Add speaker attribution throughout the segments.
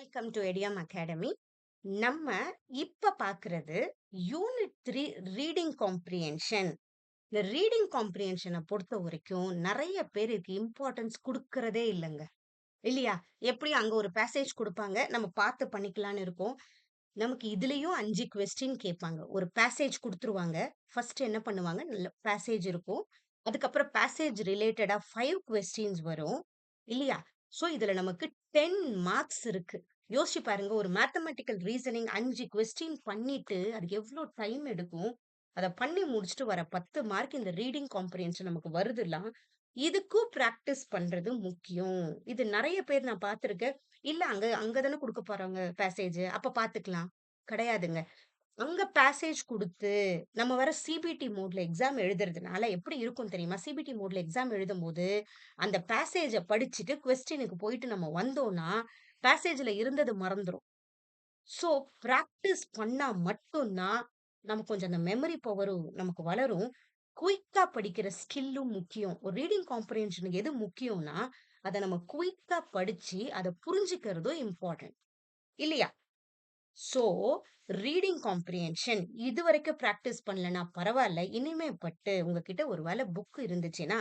Speaker 1: Welcome to எடியம் academy. நம்ம இப்ப பார்க்கிறது யூனிட் 3 ரீடிங் காம்ப்ரிஹென்ஷன். இந்த ரீடிங் காம்ப்ரிஹென்ஷனை பொறுத்த வரைக்கும் நிறைய பேர் இதுக்கு இம்பார்ட்டன்ஸ் கொடுக்கறதே இல்லைங்க. இல்லையா? எப்படி அங்க ஒரு பேசேஜ் கொடுப்பாங்க, நம்ம பார்த்து பண்ணிக்கலாம்னு இருக்கோம். நமக்கு இதுலயும் 5 கொஸ்டின் கேட்பாங்க. ஒரு பேசேஜ் குடுத்துருவாங்க. ஃபர்ஸ்ட் என்ன பண்ணுவாங்க, பேசேஜ் இருக்கும். அதுக்கப்புறம் பேசேஜ் ரிலேட்டடா 5 கொஸ்டின்ஸ் வரும். இல்லையா? சோ இதுல நமக்கு 10 மார்க்ஸ் இருக்கு. யோசிச்சு பாருங்க, ஒரு மேத்தமேட்டிக்கல் ரீசனிங் 5 கொஸ்டின் பண்ணிட்டு அதுக்கு எவ்ளோ டைம் எடுக்கும்? அத பண்ணி முடிச்சுட்டு வர 10 மார்க் இந்த ரீடிங் காம்ப்ரிஹென்ஷன் நமக்கு வருதுல்ல. இதுக்கும் பிராக்டிஸ் பண்றது முக்கியம். இது நெறைய பேர் நான் பார்த்திருக்கேன். இல்ல அங்க அங்க தானே குடுக்க போறாங்க பேசேஜ். அப்ப பாத்துக்கலாம். கிடையாதுங்க. அங்க பேசேஜ் குடுத்து, நம்ம வேற சிபிடி மோட்ல எக்ஸாம் எழுதுறதுனால எப்படி இருக்கும் தெரியுமா? சிபிடி மோட்ல எக்ஸாம் எழுதும்போது, அந்த பேசேஜ படிச்சுட்டு கொஸ்டினுக்கு போயிட்டு நம்ம வந்தோம்னா, பேசேஜ்ல இருந்தது மறந்துரும். சோ, பிராக்டிஸ் பண்ணா மட்டும் தான், நமக்கு கொஞ்சம் அந்த மெமரி பவரும் நமக்கு வளரும். குயிக்கா படிக்கிற ஸ்கில்லும் முக்கியம். ஒரு ரீடிங் காம்ப்ரிஹென்ஷனுக்கு எது முக்கியம்னா, அத நம்ம குயிக்கா படிச்சு, அத புரிஞ்சுக்கிறதும் இம்பார்ட்டன்ட். இல்லையா? சோ, ரீடிங் காம்ப்ரிஹென்ஷன் இதுவரைக்கும் பிராக்டிஸ் பண்ணலன்னா பரவால்ல. இனிமே பட்டு உங்ககிட்ட ஒரு வேள புக் இருந்துச்சுன்னா,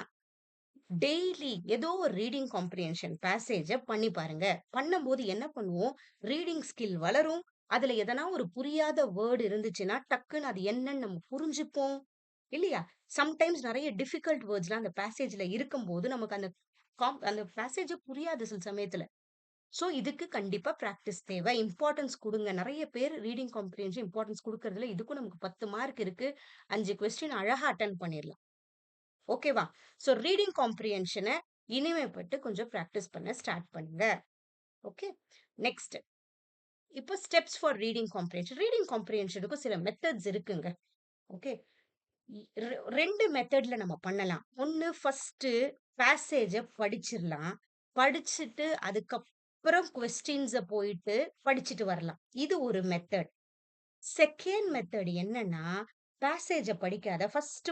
Speaker 1: டெய்லி ஏதோ ஒரு ரீடிங் காம்ப்ரிஹென்ஷன் பேசேஜ பண்ணி பாருங்க. பண்ணும்போது என்ன பண்ணுவோம், ரீடிங் ஸ்கில் வளரும். அதுல எதனா ஒரு புரியாத வேர்ட் இருந்துச்சுன்னா, டக்குன்னு அது என்னன்னு நம்ம புரிஞ்சுப்போம். இல்லையா? சம்டைம்ஸ் நெறைய டிஃபிகல்ட் வேர்ட்ஸ்லாம் அந்த பேசேஜ்ல இருக்கும்போது, நமக்கு அந்த பேசேஜே புரியாது சில சமயத்துல. சோ, இதுக்கு கண்டிப்பா பிராக்டிஸ் தேவை. இம்பார்ட்டன்ஸ் குடுங்க. நெறைய பேர் ரீடிங் காம்ப்ரிஹென்ஷன் இம்பார்ட்டன்ஸ் குடுக்கறதில்ல. இதுக்கும் நமக்கு 10 மார்க் இருக்கு. 5 கொஸ்டின் அழகா அட்டெண்ட் பண்ணிரலாம். ஓகேவா? சோ, ரீடிங் காம்ப்ரிஹென்ஷன இனிமேப்பட்டு கொஞ்சம் பிராக்டிஸ் பண்ண ஸ்டார்ட் பண்ணுங்க. ஓகே. நெக்ஸ்ட். இப்போ steps for reading comprehension. Reading காம்ப்ரிஹென்ஷனுக்கு சில மெத்தட்ஸ் இருக்குங்க. ஓகே. 2 மெத்தட்ல நம்ம பண்ணலாம். ஒண்ணு ஃபர்ஸ்ட்டு பேசேஜ படிச்சிரலாம். படிச்சுட்டு அதுக்கப்புறம் கொஸ்டின்ஸ போயிட்டு படிச்சுட்டு வரலாம். இது ஒரு மெத்தட். செகண்ட் மெத்தட் என்னன்னா, பேசேஜ படிக்காத ஃபர்ஸ்ட்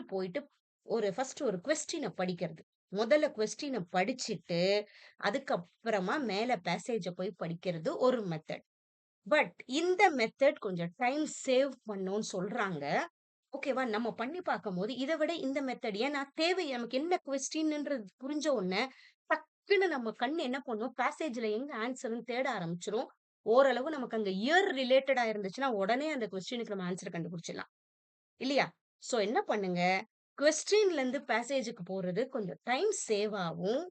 Speaker 1: ஒரு கொஸ்டின படிக்கிறது. முதல்ல கொஸ்டின படிச்சுட்டு, அதுக்கப்புறமா மேல பேசேஜ போய் படிக்கிறது ஒரு மெத்தட். பட் இந்த மெத்தட் கொஞ்சம் டைம் சேவ் பண்ணும்னு சொல்றாங்க. ஓகேவா? நம்ம பண்ணி பார்க்கும்போது, இத விட இந்த மெத்தட் ஏன்னா தேவை நமக்கு என்ன கொஸ்டின்ன்றது புரிஞ்ச உடனே, டக்குன்னு நம்ம கண் என்ன பண்ணும், பேசேஜ்ல எங்க ஆன்ஸர்ன்னு தேட ஆரம்பிச்சுரும். ஓரளவு நமக்கு அங்க ரிலேட்டடா இருந்துச்சுன்னா, உடனே அந்த கொஸ்டினுக்கு நம்ம ஆன்ஸர் கண்டுபிடிச்சிடலாம். இல்லையா? சோ என்ன பண்ணுங்க, கொஸ்டின்ல இருந்து பேசேஜ்க்கு போறது கொஞ்சம் டைம் சேவ் ஆகும்.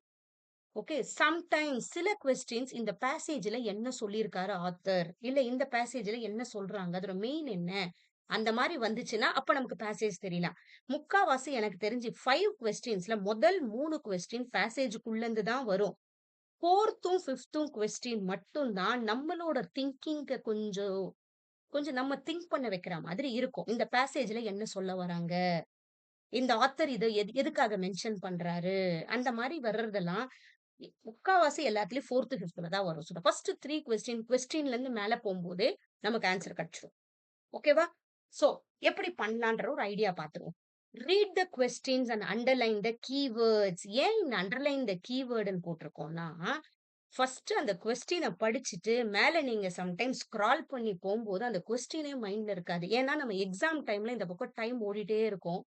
Speaker 1: ஓகே. சம்டைம்ஸ் சில கொஸ்டின்ஸ் இந்த பேசேஜ்ல என்ன சொல்லியிருக்காரு ஆத்தர்? இல்ல இந்த பேசேஜ்ல என்ன சொல்றாங்க? அதோட மெயின் என்ன? அந்த மாரி வந்துச்சுன்னா, அப்ப நமக்கு பேசேஜ் தெரியலாம். முக்காவாசி எனக்கு தெரிஞ்சு 5 கொஸ்டின்ஸ்ல முதல் 3 கொஸ்டின் பேசேஜ்க்குள்ள இருந்து தான் வரும். 4த்தும் 5த்தும் கொஸ்டின் மட்டும் தான் நம்மளோட திங்கிங்க கொஞ்சம் கொஞ்சம் நம்ம திங்க் பண்ண வைக்கிற மாதிரி இருக்கும். இந்த பேசேஜ்ல என்ன சொல்ல வராங்க? இந்த ஆத்தர் இத எதுக்காக மென்ஷன் பண்றாரு? அந்த மாரி வர்றதெல்லாம் முக்காவாசி எல்லாத்துலயும் 4த், 5த்ல தான் வரும். ஸோ ஃபர்ஸ்ட் 3 கொஸ்டின்ல இருந்து மேல போம்போதே நமக்கு ஆன்ஸர் கிடைச்சுரும். ஓகேவா? சோ எப்படி பண்ணலான்ற ஒரு ஐடியா பார்த்துருவோம். Read the questions and underline the keywords. ஏன் இந்த அண்டர்லைன் த கீவேர்ட்ன்னு போட்டிருக்கோம்னா, ஃபர்ஸ்ட் அந்த கொஸ்டின படிச்சுட்டு மேல நீங்க சம்டைம்ஸ் ஸ்க்ரால் பண்ணி போம்போது அந்த கொஸ்டினே மைண்ட்ல இருக்காது. ஏன்னா நம்ம எக்ஸாம் டைம்ல இந்த பக்கம் டைம் ஓடிட்டே இருக்கும்.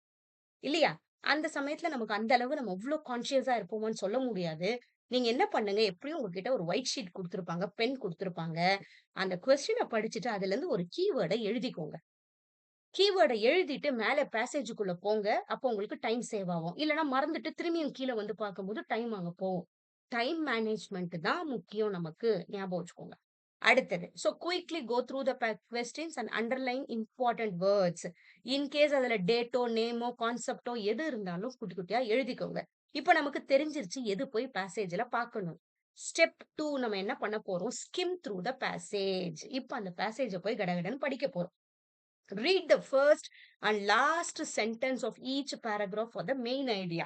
Speaker 1: இல்லையா? அந்த சமயத்துல நமக்கு அந்த அளவு நம்ம அவ்ளோ கான்ஷியஸா இருப்போமான்னு சொல்ல முடியாது. நீங்க என்ன பண்ணுங்க, எப்படியும் உங்ககிட்ட ஒரு ஒயிட் ஷீட் குடுத்துருப்பாங்க, பென் குடுத்துருப்பாங்க. அந்த கொஸ்டின படிச்சுட்டு அதுலருந்து ஒரு கீவேர்ட எழுதிக்கோங்க. கீவேர்ட எழுதிட்டு மேல பேசேஜுக்குள்ள போங்க. அப்போ உங்களுக்கு டைம் சேவ் ஆகும். இல்லன்னா மறந்துட்டு திரும்பியும் கீழ வந்து பார்க்கும்போது டைம் அங்க போகும். டைம் மேனேஜ்மென்ட் தான் முக்கியம் நமக்கு. ஞாபகம் வச்சுக்கோங்க. அடுத்தது. Quickly go through the questions and underline important words. In case அதுல டேட்டோ, நேமோ, கான்செப்ட்டோ எது இருந்தாலும் குட்டி குட்டியா எழுதிக்கோங்க. இப்ப நமக்கு தெரிஞ்சிருச்சு எது போய் பேசேஜ்ல பார்க்கணும். ஸ்டெப் 2 நம்ம என்ன பண்ண போறோம்? Skim through the passage. இப்ப அந்த பேசேஜ போய் கடகடன்னு படிக்க போறோம். Read the first and last sentence of each paragraph for the main idea.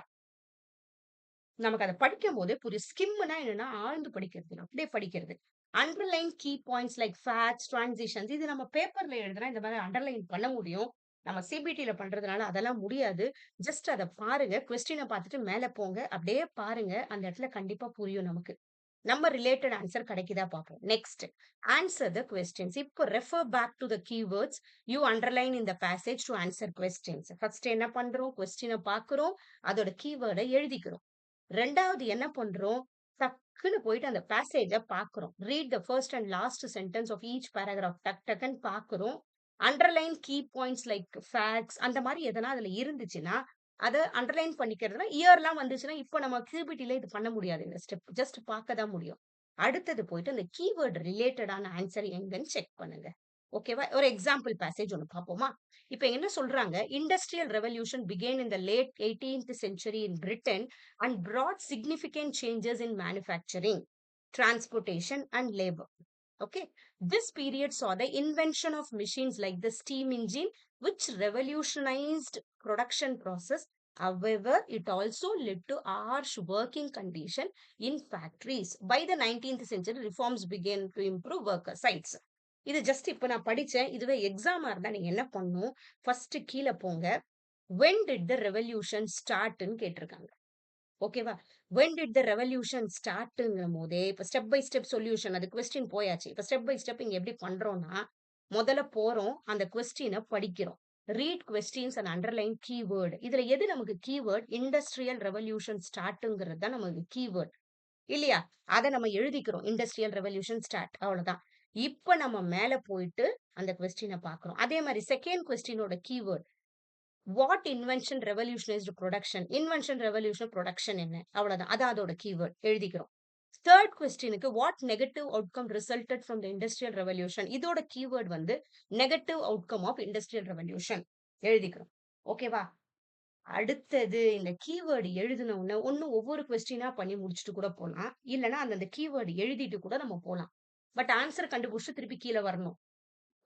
Speaker 1: நமக்கு அத படிக்கும்போதே புரியும். ஸ்கிம்னா என்னன்னா, ஆழ்ந்து படிக்கிறது. அப்படியே படிக்கிறது. Underline key points like facts, transitions இது நம்ம பேப்பர்ல எழுதுனா இந்த மாரி அண்டர்லைன் பண்ண முடியும். நம்ம சிபிடில பண்றதுனால அதெல்லாம் முடியாது. ஜஸ்ட் அத பாருங்க. கொஸ்டின பார்த்துட்டு மேல போங்க. அப்படியே பாருங்க. அந்த இடத்துல கண்டிப்பா புரியும் நமக்கு. நம்ம ரிலேட்டட் ஆன்சர் கிடைக்குதா பார்ப்போம். Next answer the questions. இப்போ refer back to the keywords you underline in the passage to answer questions. First என்ன பண்றோம்? கொஸ்டினை பார்க்கிறோம், அதோட கீவேர்டை எழுதிக்கிறோம். ரெண்டாவது என்ன பண்றோம்? டக்குன்னு போயிட்டு அந்த பேசேஜ பார்க்கிறோம். Read the first and last sentence of each paragraph. டக்குன்னு பார்க்கிறோம். Underline key points like facts அந்த மாதிரி எதனா அதுல இருந்துச்சுன்னா அத அண்டர்லைன் பண்ணிக்கிறதுனா இயர்லாம் வந்துச்சுன்னா இப்போ நம்ம கியூபிடில இது பண்ண முடியாது. இந்த ஸ்டெப் ஜஸ்ட் பார்க்க தான் முடியும். அடுத்தது போயிட்டு அந்த கீவேர்ட் ரிலேட்டடான ஆன்சர் எங்கன்னு செக் பண்ணுங்க. ஓகேவா? ஒரு எக்ஸாம்பிள் பேசேஜ் ஒண்ணு பார்ப்போமா? இப்ப என்ன சொல்றாங்க? Industrial revolution began in the late 18th century in Britain and brought significant changes in manufacturing, transportation and labor. Okay. This period saw the invention of machines like the steam engine, which revolutionized production process. However, it also led to harsh working condition in factories. By the 19th century, reforms began to improve worker sites. இது just இப்ப நான் படிச்சேன். இதுவே எக்ஸாமா இருந்தா நீங்க என்ன பண்ணணும்? First கீழ போங்க. when did the revolution start ன்னு கேட்டிருக்காங்க. ஓகேவா? when did the revolution startங்கும் போதே இப்ப ஸ்டெப் பை ஸ்டெப் சொல்யூஷன் அது கொஸ்டின் போயாச்சு. இப்ப ஸ்டெப் பை ஸ்டெப் இங்க எப்படி பண்றோம்னா, முதல்ல போறோம், அந்த கொஸ்டின படிக்கிறோம். Read questions and underline keyword. இதுல எது நமக்கு கீவேர்ட்? இண்டஸ்ட்ரியல் ரெவல்யூஷன் ஸ்டார்ட்ங்கிறது தான் நமக்கு கீவேர்ட். இல்லையா? அத நம்ம எழுதிக்கிறோம். Industrial revolution start. அவ்வளவுதான். இப்ப நம்ம மேல போயிட்டு அந்த கொஸ்டின பார்க்கிறோம். அதே மாரி செகண்ட் கொஸ்டினோட keyword what invention revolutionised production. Invention revolution production என்ன? அவ்வளவுதான். அதான் அதோட கீவேர்ட் எழுதிக்கிறோம். தேர்ட் கொஸ்டினுக்கு what negative outcome resulted from the industrial revolution. இதோட கீவேர்ட் வந்து negative outcome of industrial revolution எழுதிக்கிறோம். ஓகேவா? அடுத்தது இந்த கீவேர்ட் எழுதின உடனே ஒண்ணு ஒவ்வொரு கொஸ்டினா பண்ணி முடிச்சுட்டு கூட போலாம். இல்லன்னா அந்த கீவேர்ட் எழுதிட்டு கூட நம்ம போலாம். பட் ஆன்சர் கண்டுபிடிச்சு திருப்பி கீழ வரணும்.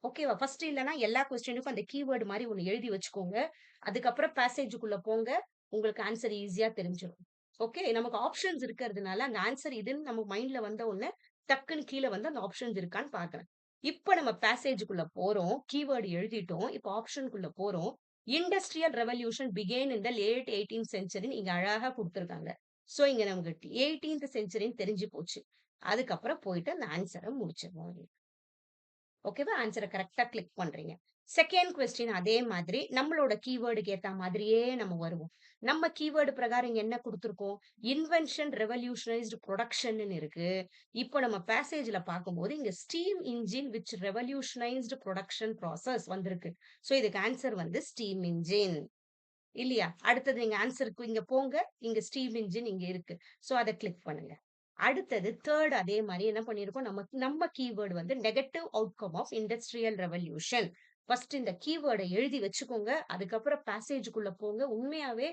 Speaker 1: ஓகேவா? ஃபர்ஸ்ட் இல்லன்னா எல்லா கொஸ்டினுக்கும் அந்த கீவேர்ட் மாரி ஒண்ணு எழுதி வச்சுக்கோங்க. அதுக்கப்புறம் பேசேஜுக்குள்ள போங்க. உங்களுக்கு ஆன்சர் ஈஸியா தெரிஞ்சிரும். ஓகே. நமக்கு ஆப்ஷன்ஸ் இருக்கிறதுனால அந்த ஆன்சர் இதுன்னு நம்ம மைண்ட்ல வந்த உடனே டக்குன்னு கீழ வந்து அந்த ஆப்ஷன்ஸ் இருக்கான்னு பார்க்கிறேன். இப்ப நம்ம பேசேஜுக்குள்ள போறோம். கீவேர்ட் எழுதிட்டோம். இப்ப ஆப்ஷனுக்குள்ள போறோம். இண்டஸ்ட்ரியல் ரெவல்யூஷன் பிகேன் இன் த லேட் 18th சென்ச்சுரின்னு இங்க அழகா குடுத்திருக்காங்க. சோ இங்க நமக்கு 18th சென்ச்சுரின்னு தெரிஞ்சு போச்சு. அதுக்கப்புறம் போயிட்டு அந்த ஆன்சர முடிச்சிருவோம். ஓகேவா? ஆன்சர கரெக்ட்டா கிளிக் பண்றீங்க. செகண்ட் கொஸ்டின் அதே மாதிரி நம்மளோட கீவேர்டுக்கு ஏத்த மாதிரியே நம்ம வருவோம். நம்ம கீவேர்டு பிரகாரம் இங்க என்ன குடுத்திருக்கோம்? இன்வென்ஷன் ரெவல்யூஷனைஸ்டு புரொடக்ஷன்னு இருக்கு. இப்போ நம்ம பேசேஜ்ல பார்க்கும்போது இங்க steam engine which revolutionised production process வந்திருக்கு. சோ இதுக்கு ஆன்சர் வந்து ஸ்டீம் இன்ஜின். இல்லையா? அடுத்தது நீங்க ஆன்சருக்கு இங்க போங்க. இங்க ஸ்டீம் இன்ஜின் இங்க இருக்கு. சோ அத கிளிக் பண்ணுங்க. அடுத்தது தேர்ட் அதே மாரி என்ன பண்ணியிருக்கோம், நம்ம நம்ம கீவேர்ட் வந்து negative outcome of industrial revolution. First இந்த கீவேர்ட எழுதி வச்சுக்கோங்க. அதுக்கப்புறம் பேசேஜ்க்குள்ள போங்க. உண்மையாவே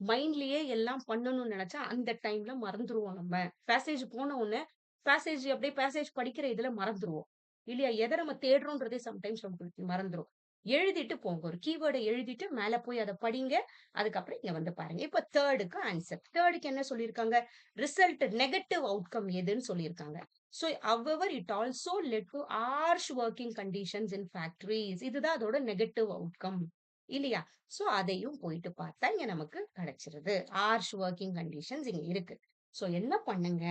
Speaker 1: மைண்ட்லயே எல்லாம் பண்ணணும்னு நெனச்சா, அந்த டைம்ல மறந்துருவோம் நம்ம. பேசேஜ் போன உடனே, பேசேஜ் அப்படியே பேசேஜ் படிக்கிற இதுல மறந்துருவோம். இல்லையா? எத நம்ம தேடுறோம்ன்றதே சம்டைம்ஸ் நமக்கு மறந்துரும். எழுதிட்டு போங்க. ஒரு கீவேர்ட எழுதிட்டு மேல போய் அத படிங்க. அதுக்கப்புறம் இங்க வந்து பாருங்க. இப்ப தேர்டுக்கு ஆன்சர். தேர்டுக்கு என்ன சொல்லியிருக்காங்க? ரிசல்ட் நெகட்டிவ் அவுட்கம் எதுன்னு சொல்லியிருக்காங்க. So however it also led to harsh working conditions in factories. இதுதான் அதோட நெகட்டிவ் அவுட்கம். இல்லையா? சோ அதையும் போயிட்டு பார்த்தா இங்க நமக்கு கிடைச்சிருது. ஹார்ஷ் வொர்க்கிங் கண்டிஷன்ஸ் இங்க இருக்கு. சோ என்ன பண்ணுங்க?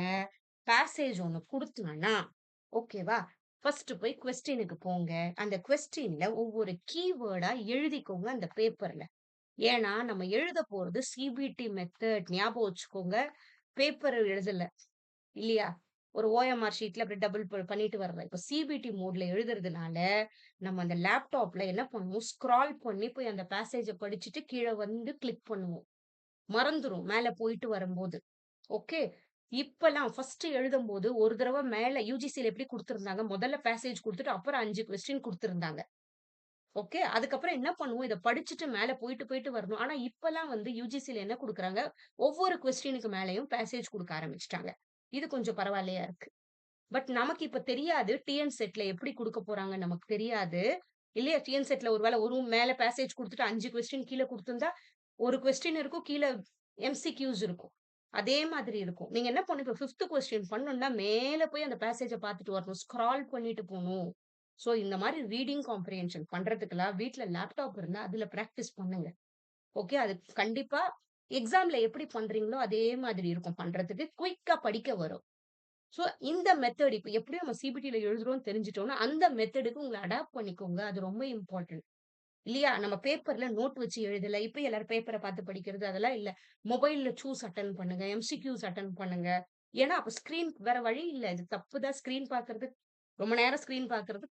Speaker 1: பேசேஜ் ஒண்ணு குடுத்தாங்கன்னா, ஓகேவா? ஃபர்ஸ்ட் போய் கொஸ்டினுக்கு போங்க. அந்த கொஸ்டின்ல ஒவ்வொரு கீவேர்டா எழுதிக்கோங்க அந்த பேப்பர்ல. ஏன்னா, நம்ம எழுத போறது சிபிடி மெத்தட் ஞாபகம் வச்சுக்கோங்க. பேப்பர் எழுதல. இல்லையா? ஒரு ஓஎம்ஆர் ஷீட்ல அப்படி டபுள் பண்ணிட்டு வர்றது. இப்ப சிபிடி மோட்ல எழுதுறதுனால, நம்ம அந்த லேப்டாப்ல என்ன பண்ணுவோம், ஸ்க்ரால் பண்ணி போய் அந்த பேசேஜ படிச்சுட்டு கீழ வந்து கிளிக் பண்ணுவோம். மறந்துரும் மேல போயிட்டு வரும்போது. ஓகே. இப்பலாம் ஃபர்ஸ்ட் எழுதும்போது ஒரு தடவ மேல யுஜிசில எப்படி குடுத்திருந்தாங்க, முதல்ல பேசேஜ் குடுத்துட்டு அப்புறம் 5 கொஸ்டின் குடுத்திருந்தாங்க. ஓகே. அதுக்கப்புறம் என்ன பண்ணுவோம், இத படிச்சுட்டு மேல போயிட்டு, போயிட்டு வரணும். ஆனா, இப்பலாம் வந்து யுஜிசில என்ன குடுக்குறாங்க, ஒவ்வொரு கொஸ்டினுக்கு மேலயும் பேசேஜ் குடுக்க ஆரம்பிச்சுட்டாங்க. இது கொஞ்சம் பரவாயில்லையா இருக்கு. பட் நமக்கு இப்ப தெரியாது. டிஎன் செட்ல எப்படி குடுக்க போறாங்கன்னு நமக்கு தெரியாது. இல்லையா? டிஎன் செட்ல ஒரு வேள ஒரு மேல பேசேஜ் குடுத்துட்டு 5 கொஸ்டின் கீழ குடுத்திருந்தா, ஒரு கொஸ்டின் இருக்கும். கீழ எம்சிக்யூஸ் இருக்கும். அதே மாதிரி இருக்கும். நீங்க என்ன பண்ணணும், இப்ப 5த் கொஸ்டின் பண்ணணும்னா, மேல போய் அந்த பேசேஜ பார்த்துட்டு வரணும். ஸ்க்ரால் பண்ணிட்டு போணும். சோ, இந்த மாரி ரீடிங் காம்ப்ரிஹென்ஷன் பண்றதுக்கெல்லாம் வீட்ல லேப்டாப் இருந்தா அதுல பிராக்டிஸ் பண்ணுங்க. ஓகே. அது கண்டிப்பா எக்ஸாம்ல எப்படி பண்றீங்களோ, அதே மாதிரி இருக்கும் பண்றதுக்கு. குயிக்கா படிக்க வரும். சோ இந்த மெத்தட் இப்ப எப்படியும் நம்ம சிபிடில எழுதுறோம்னு தெரிஞ்சுட்டோம்னா, அந்த மெத்தடுக்கு உங்கள அடாப்ட் பண்ணிக்கோங்க. அது ரொம்ப இம்பார்ட்டன்ட். இல்லையா? நம்ம பேப்பர்ல நோட் வச்சு எழுதல. இப்ப எல்லாரும் பேப்பர பார்த்து படிக்கிறது அதெல்லாம் இல்ல. மொபைல்ல சூஸ் அட்டெண்ட் பண்ணுங்க. எம்சிக்யூஸ் அட்டெண்ட் பண்ணுங்க. ஏன்னா, அப்ப ஸ்க்ரீன் வேற வழி இல்ல. இது தப்பு தான் ஸ்க்ரீன் பார்க்கறது. ரொம்ப நேரம் ஸ்க்ரீன் பார்க்கறது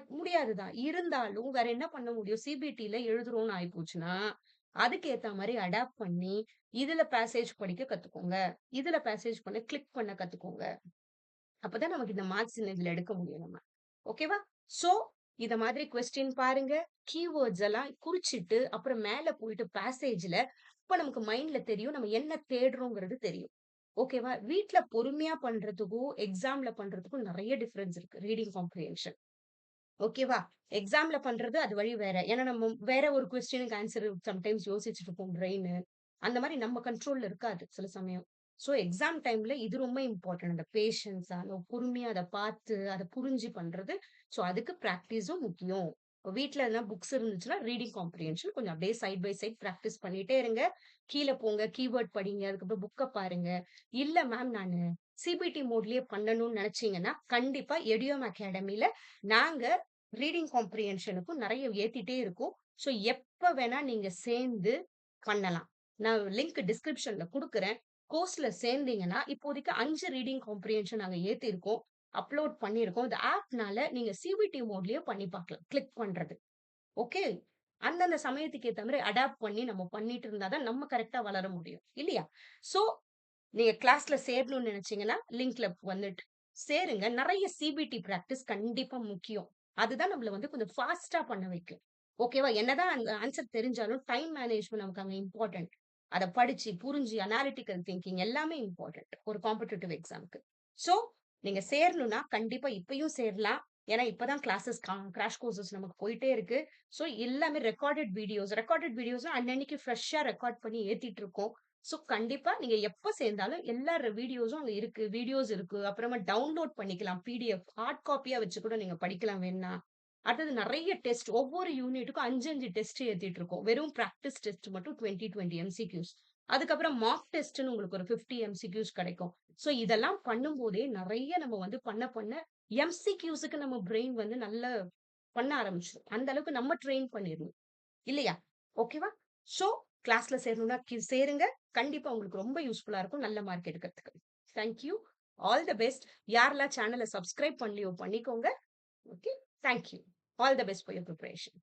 Speaker 1: முடியாது தான். இருந்தாலும் வேற என்ன பண்ண முடியும்? சிபிடில எழுதுறோம்னு ஆயிப்போச்சுன்னா, அதுக்கு ஏத்த மாரி அடாப்ட் பண்ணி, இதுல பேசேஜ் படிக்க கத்துக்கோங்க. இதுல பேசேஜ் பண்ண கிளிக் பண்ண கத்துக்கோங்க. அப்பதான் நமக்கு இந்த மார்க்ஸ் இதுல எடுக்க முடியும் நம்ம. ஓகேவா? சோ, இத மாதிரி கொஸ்டின் பாருங்க. கீவேர்ட்ஸ் எல்லாம் குறிச்சிட்டு, அப்புறம் மேல போயிட்டு பேசேஜ்ல அப்ப நமக்கு மைண்ட்ல தெரியும். நம்ம என்ன தேடுறோம்ங்கிறது தெரியும். ஓகேவா? வீட்ல பொறுமையா பண்றதுக்கும், எக்ஸாம்ல பண்றதுக்கும் நெறைய டிஃபரன்ஸ் இருக்கு. Reading comprehension. ஓகேவா? எக்ஸாம்ல பண்றது அது வழி வேற. ஏன்னா நம்ம வேற ஒரு கொஸ்டினுக்கு ஆன்ஸர் சம்டைம்ஸ் யோசிச்சுட்டு இருப்போம் பிரெயினு. அந்த மாரி நம்ம கண்ட்ரோல்ல இருக்காது சில சமயம். சோ எக்ஸாம் டைம்ல இது ரொம்ப இம்பார்ட்டன்ட். அந்த பேஷன்ஸா, அந்த பொறுமையா அத பார்த்து, அத புரிஞ்சு பண்றது. சோ அதுக்கு பிராக்டிஸும் முக்கியம். இப்ப வீட்ல எதனா புக்ஸ் இருந்துச்சுன்னா, ரீடிங் காம்ப்ரிஹென்ஷன் கொஞ்சம் அப்படியே சைட் பை சைட் பிராக்டிஸ் பண்ணிட்டே இருங்க. கீழ போங்க, கீவேர்ட் படிங்க, அதுக்கப்புறம் புக்க பாருங்க. இல்ல மேம் நானு சிபிடி மோட்லயே பண்ணணும்னு நெனச்சீங்கன்னா, கண்டிப்பா எடியோம் அகாடமில நாங்க ரீடிங் காம்ப்ரிஹென்ஷனுக்கும் நெறைய ஏத்திட்டே இருக்கோம். ஸோ எப்ப வேணா நீங்க சேர்ந்து பண்ணலாம். நான் லிங்க் டிஸ்கிரிப்ஷன்ல குடுக்குறேன். கோர்ஸ்ல சேர்ந்தீங்கன்னா, இப்போதைக்கு 5 ரீடிங் காம்ப்ரிஹென்ஷன் நாங்க ஏத்தியிருக்கோம். அப்லோட் பண்ணியிருக்கோம். இந்த ஆப்னால நீங்க சிபிடி மோட்லயே பண்ணி பார்க்கலாம். கிளிக் பண்றது. ஓகே. அந்தந்த சமயத்துக்கு ஏத்த மாரி அடாப்ட் பண்ணி நம்ம பண்ணிட்டு இருந்தா தான் நம்ம கரெக்ட்டா வளர முடியும். இல்லையா? ஸோ நீங்க கிளாஸ்ல சேரணும்னு நினைச்சீங்கன்னா, லிங்க்ல வந்துட்டு சேருங்க. நெறைய சிபிடி பிராக்டிஸ் கண்டிப்பா முக்கியம். அதுதான் நம்மள வந்து கொஞ்சம் ஃபாஸ்ட்டா பண்ண வைக்கும். ஓகேவா? என்னதான் அந்த ஆன்சர் தெரிஞ்சாலும் டைம் மேனேஜ்மென்ட் நமக்கு அங்க இம்பார்ட்டன்ட். அத படிச்சு, புரிஞ்சு, அனாலிட்டிக்கல் திங்கிங் எல்லாமே இம்பார்ட்டன்ட். ஒரு காம்படிட்டிவ் எக்ஸாம்க்கு. சோ, நீங்க சேரணும்னா கண்டிப்பா இப்பயும் சேரலாம். ஏன்னா இப்பதான் கிளாஸஸ் கிராஷ் கோர்சஸ் நமக்கு போயிட்டே இருக்கு. சோ, எல்லாமே ரெக்கார்டட் வீடியோஸ்னா அன்னன்னைக்கு ஃப்ரெஷ்ஷா ரெக்கார்ட் பண்ணி ஏத்திட்டு இருக்கோம். சோ, கண்டிப்பா நீங்க எப்ப சேர்ந்தாலும் எல்லா வீடியோஸும் அங்க இருக்கு. வீடியோஸ் இருக்கு. அப்புறமா டவுன்லோட் பண்ணிக்கலாம். பிடிஎஃப் ஹார்ட் காப்பியா வச்சு கூட நீங்க படிக்கலாம் வேணுனா. அடுத்தது நெறைய டெஸ்ட் ஒவ்வொரு யூனிட்டுக்கும் 5, 5 டெஸ்ட் ஏத்திட்டு இருக்கோம். வெறும் பிராக்டிஸ் டெஸ்ட் மட்டும் 20, 20 எம்சிக்யூஸ். அதுக்கப்புறம் மார்க் டெஸ்ட்ன்னு உங்களுக்கு ஒரு 50 எம்சிக்யூஸ் கிடைக்கும். சோ, இதெல்லாம் பண்ணும்போதே நெறைய நம்ம வந்து பண்ண எம்சிக்யூஸ்க்கு நம்ம பிரெயின் வந்து நல்ல பண்ண ஆரம்பிச்சுரும். அந்த அளவுக்கு நம்ம ட்ரெயின் பண்ணிரணும். இல்லையா? ஓகேவா? ஸோ கிளாஸ்ல சேரணும்னா சேருங்க. கண்டிப்பா உங்களுக்கு ரொம்ப யூஸ்ஃபுல்லா இருக்கும். நல்ல மார்க் எடுக்கிறதுக்கு. Thank you. All the best. யாரெல்லாம் சேனல சப்ஸ்கிரைப் பண்ணலையோ பண்ணிக்கோங்க. Okay. Thank you. All the best for your preparation.